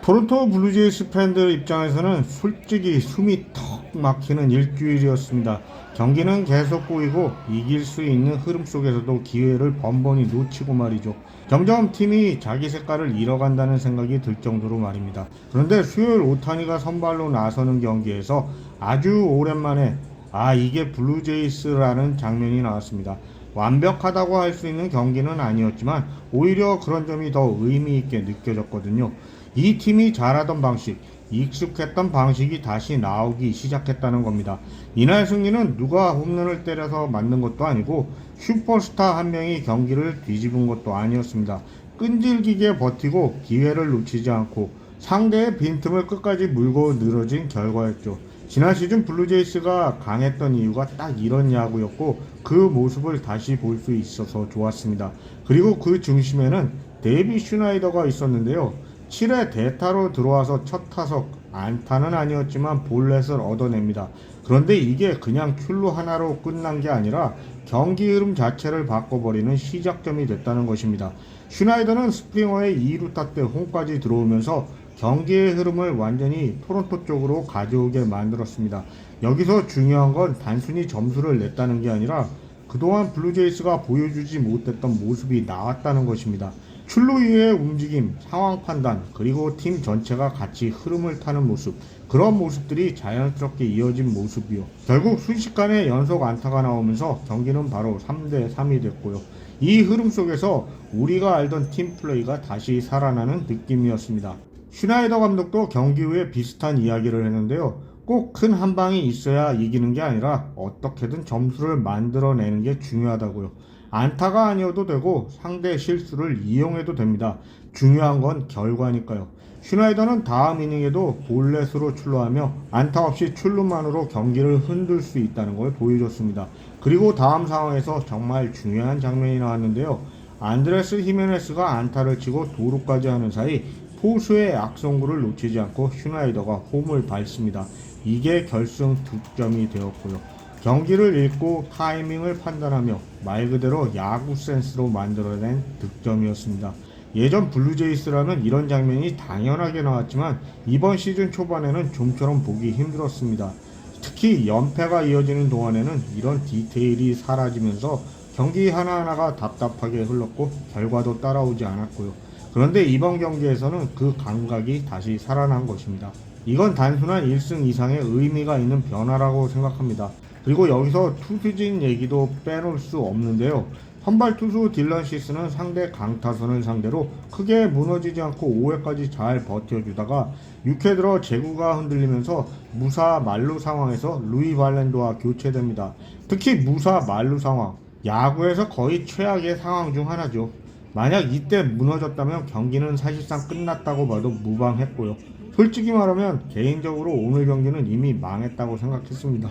토론토 블루제이스 팬들 입장에서는 솔직히 숨이 턱 막히는 일주일이었습니다. 경기는 계속 꼬이고 이길 수 있는 흐름 속에서도 기회를 번번이 놓치고 말이죠. 점점 팀이 자기 색깔을 잃어간다는 생각이 들 정도로 말입니다. 그런데 수요일 오타니가 선발로 나서는 경기에서 아주 오랜만에 이게 블루제이스라는 장면이 나왔습니다. 완벽하다고 할 수 있는 경기는 아니었지만 오히려 그런 점이 더 의미 있게 느껴졌거든요. 이 팀이 잘하던 방식, 익숙했던 방식이 다시 나오기 시작했다는 겁니다. 이날 승리는 누가 홈런을 때려서 만든 것도 아니고 슈퍼스타 한 명이 경기를 뒤집은 것도 아니었습니다. 끈질기게 버티고 기회를 놓치지 않고 상대의 빈틈을 끝까지 물고 늘어진 결과였죠. 지난 시즌 블루제이스가 강했던 이유가 딱 이런 야구였고 그 모습을 다시 볼 수 있어서 좋았습니다. 그리고 그 중심에는 데이비 슈나이더가 있었는데요. 7회 대타로 들어와서 첫 타석, 안타는 아니었지만 볼넷을 얻어냅니다. 그런데 이게 그냥 큐로 하나로 끝난 게 아니라 경기 흐름 자체를 바꿔버리는 시작점이 됐다는 것입니다. 슈나이더는 스프링어의 2루타 때 홈까지 들어오면서 경기의 흐름을 완전히 토론토 쪽으로 가져오게 만들었습니다. 여기서 중요한 건 단순히 점수를 냈다는 게 아니라 그동안 블루제이스가 보여주지 못했던 모습이 나왔다는 것입니다. 출루 이후의 움직임, 상황 판단, 그리고 팀 전체가 같이 흐름을 타는 모습, 그런 모습들이 자연스럽게 이어진 모습이요. 결국 순식간에 연속 안타가 나오면서 경기는 바로 3대3이 됐고요. 이 흐름 속에서 우리가 알던 팀 플레이가 다시 살아나는 느낌이었습니다. 슈나이더 감독도 경기 후에 비슷한 이야기를 했는데요. 꼭 큰 한 방이 있어야 이기는 게 아니라 어떻게든 점수를 만들어내는 게 중요하다고요. 안타가 아니어도 되고 상대 실수를 이용해도 됩니다. 중요한 건 결과니까요. 슈나이더는 다음 이닝에도 볼넷으로 출루하며 안타 없이 출루만으로 경기를 흔들 수 있다는 걸 보여줬습니다. 그리고 다음 상황에서 정말 중요한 장면이 나왔는데요. 안드레스 히메네스가 안타를 치고 도루까지 하는 사이 포수의 악송구를 놓치지 않고 슈나이더가 홈을 밟습니다. 이게 결승 득점이 되었고요. 경기를 읽고 타이밍을 판단하며 말 그대로 야구 센스로 만들어낸 득점이었습니다. 예전 블루제이스라면 이런 장면이 당연하게 나왔지만 이번 시즌 초반에는 좀처럼 보기 힘들었습니다. 특히 연패가 이어지는 동안에는 이런 디테일이 사라지면서 경기 하나하나가 답답하게 흘렀고 결과도 따라오지 않았고요. 그런데 이번 경기에서는 그 감각이 다시 살아난 것입니다. 이건 단순한 1승 이상의 의미가 있는 변화라고 생각합니다. 그리고 여기서 투수진 얘기도 빼놓을 수 없는데요. 선발 투수 딜런 시스는 상대 강타선을 상대로 크게 무너지지 않고 5회까지 잘 버텨주다가 6회 들어 제구가 흔들리면서 무사 만루 상황에서 루이 발렌도와 교체됩니다. 특히 무사 만루 상황, 야구에서 거의 최악의 상황 중 하나죠. 만약 이때 무너졌다면 경기는 사실상 끝났다고 봐도 무방했고요. 솔직히 말하면 개인적으로 오늘 경기는 이미 망했다고 생각했습니다.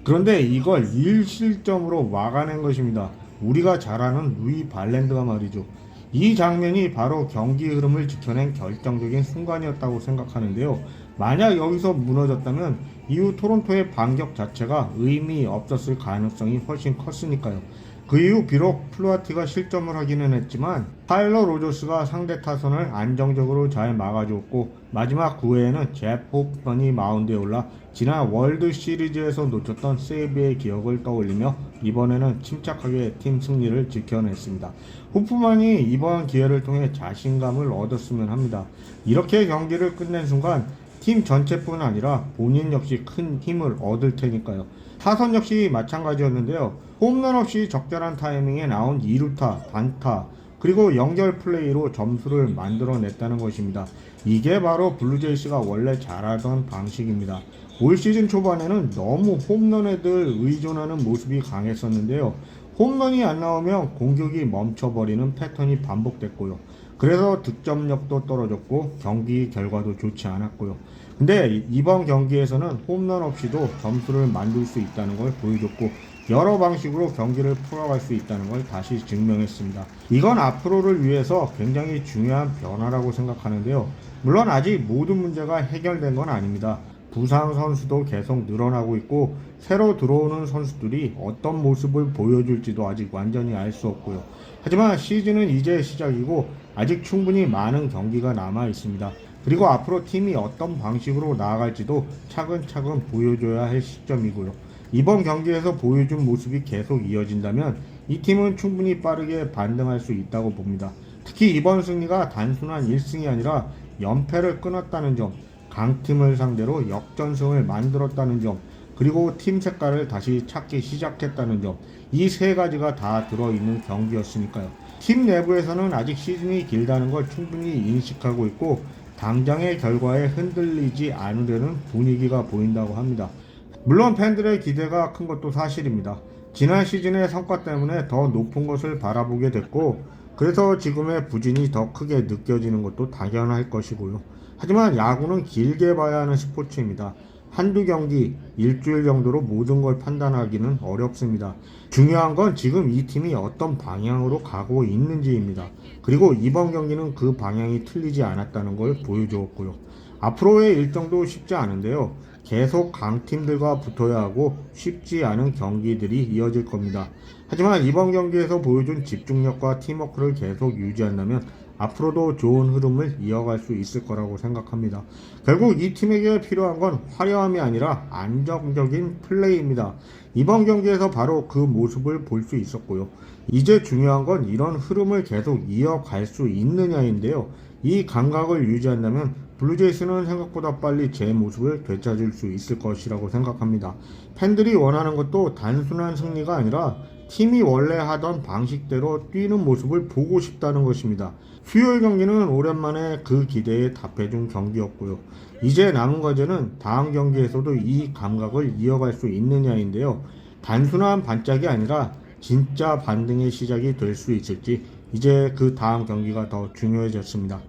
그런데 이걸 1실점으로 막아낸 것입니다. 우리가 잘 아는 루이 발렌드가 말이죠. 이 장면이 바로 경기 흐름을 지켜낸 결정적인 순간이었다고 생각하는데요. 만약 여기서 무너졌다면 이후 토론토의 반격 자체가 의미 없었을 가능성이 훨씬 컸으니까요. 그 이후 비록 플루아티가 실점을 하기는 했지만 타일러 로저스가 상대 타선을 안정적으로 잘 막아줬고 마지막 9회에는 제프 호프만이 마운드에 올라 지난 월드 시리즈에서 놓쳤던 세이브의 기억을 떠올리며 이번에는 침착하게 팀 승리를 지켜냈습니다. 호프만이 이번 기회를 통해 자신감을 얻었으면 합니다. 이렇게 경기를 끝낸 순간 팀 전체뿐 아니라 본인 역시 큰 힘을 얻을 테니까요. 타선 역시 마찬가지였는데요. 홈런 없이 적절한 타이밍에 나온 2루타, 단타, 그리고 연결 플레이로 점수를 만들어냈다는 것입니다. 이게 바로 블루제이스가 원래 잘하던 방식입니다. 올 시즌 초반에는 너무 홈런에 의존하는 모습이 강했었는데요. 홈런이 안 나오면 공격이 멈춰버리는 패턴이 반복됐고요. 그래서 득점력도 떨어졌고 경기 결과도 좋지 않았고요. 근데 이번 경기에서는 홈런 없이도 점수를 만들 수 있다는 걸 보여줬고 여러 방식으로 경기를 풀어갈 수 있다는 걸 다시 증명했습니다. 이건 앞으로를 위해서 굉장히 중요한 변화라고 생각하는데요. 물론 아직 모든 문제가 해결된 건 아닙니다. 부상 선수도 계속 늘어나고 있고 새로 들어오는 선수들이 어떤 모습을 보여줄지도 아직 완전히 알 수 없고요. 하지만 시즌은 이제 시작이고 아직 충분히 많은 경기가 남아 있습니다. 그리고 앞으로 팀이 어떤 방식으로 나아갈지도 차근차근 보여줘야 할 시점이고요. 이번 경기에서 보여준 모습이 계속 이어진다면 이 팀은 충분히 빠르게 반등할 수 있다고 봅니다. 특히 이번 승리가 단순한 1승이 아니라 연패를 끊었다는 점, 강팀을 상대로 역전승을 만들었다는 점, 그리고 팀 색깔을 다시 찾기 시작했다는 점, 이 세 가지가 다 들어있는 경기였으니까요. 팀 내부에서는 아직 시즌이 길다는 걸 충분히 인식하고 있고 당장의 결과에 흔들리지 않으려는 분위기가 보인다고 합니다. 물론 팬들의 기대가 큰 것도 사실입니다. 지난 시즌의 성과 때문에 더 높은 것을 바라보게 됐고 그래서 지금의 부진이 더 크게 느껴지는 것도 당연할 것이고요. 하지만 야구는 길게 봐야 하는 스포츠입니다. 한두 경기, 일주일 정도로 모든 걸 판단하기는 어렵습니다. 중요한 건 지금 이 팀이 어떤 방향으로 가고 있는지입니다. 그리고 이번 경기는 그 방향이 틀리지 않았다는 걸 보여주었고요. 앞으로의 일정도 쉽지 않은데요. 계속 강팀들과 붙어야 하고 쉽지 않은 경기들이 이어질 겁니다. 하지만 이번 경기에서 보여준 집중력과 팀워크를 계속 유지한다면 앞으로도 좋은 흐름을 이어갈 수 있을 거라고 생각합니다. 결국 이 팀에게 필요한 건 화려함이 아니라 안정적인 플레이입니다. 이번 경기에서 바로 그 모습을 볼 수 있었고요. 이제 중요한 건 이런 흐름을 계속 이어갈 수 있느냐인데요. 이 감각을 유지한다면 블루제이스는 생각보다 빨리 제 모습을 되찾을 수 있을 것이라고 생각합니다. 팬들이 원하는 것도 단순한 승리가 아니라 팀이 원래 하던 방식대로 뛰는 모습을 보고 싶다는 것입니다. 수요일 경기는 오랜만에 그 기대에 답해준 경기였고요. 이제 남은 과제는 다음 경기에서도 이 감각을 이어갈 수 있느냐인데요. 단순한 반짝이 아니라 진짜 반등의 시작이 될 수 있을지 이제 그 다음 경기가 더 중요해졌습니다.